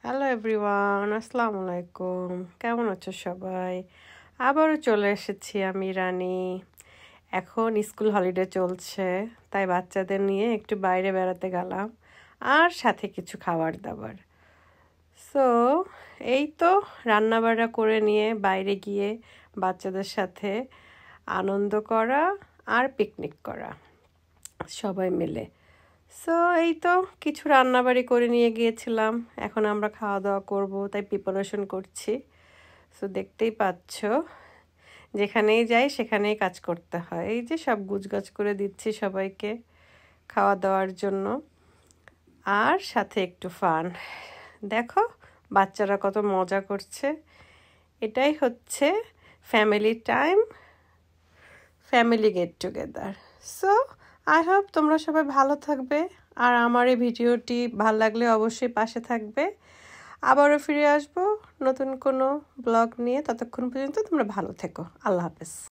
Hello everyone, আসসালামু আলাইকুম। কেমন আছো সবাই? আবারও চলে এসেছি আমি রানী। এখন স্কুল হলিডে চলছে, তাই বাচ্চাদের নিয়ে একটু বাইরে বেড়াতে গেলাম, আর সাথে কিছু খাবার দাবার। সো এই তো রান্নাবাড়া করে নিয়ে বাইরে গিয়ে বাচ্চাদের সাথে আনন্দ করা আর পিকনিক করা সবাই মিলে। সো এই তো কিছু রান্নাবাড়ি করে নিয়ে গিয়েছিলাম, এখন আমরা খাওয়া দাওয়া করব, তাই প্রিপারেশন করছি। সো দেখতেই পাচ্ছ, যেখানেই যাই সেখানেই কাজ করতে হয়। এই যে সব গুছগাছ করে দিচ্ছি সবাইকে খাওয়া দাওয়ার জন্য, আর সাথে একটু ফান। দেখো বাচ্চারা কত মজা করছে। এটাই হচ্ছে family time, family get together. So I hope তোমরা সবাই ভালো থাকবে, আর আমার এই ভিডিওটি ভালো লাগলে অবশ্যই পাশে থাকবে। আবারও ফিরে আসবো নতুন কোনো ব্লগ নিয়ে। ততক্ষণ পর্যন্ত তোমরা ভালো থেকো। আল্লাহ হাফেজ।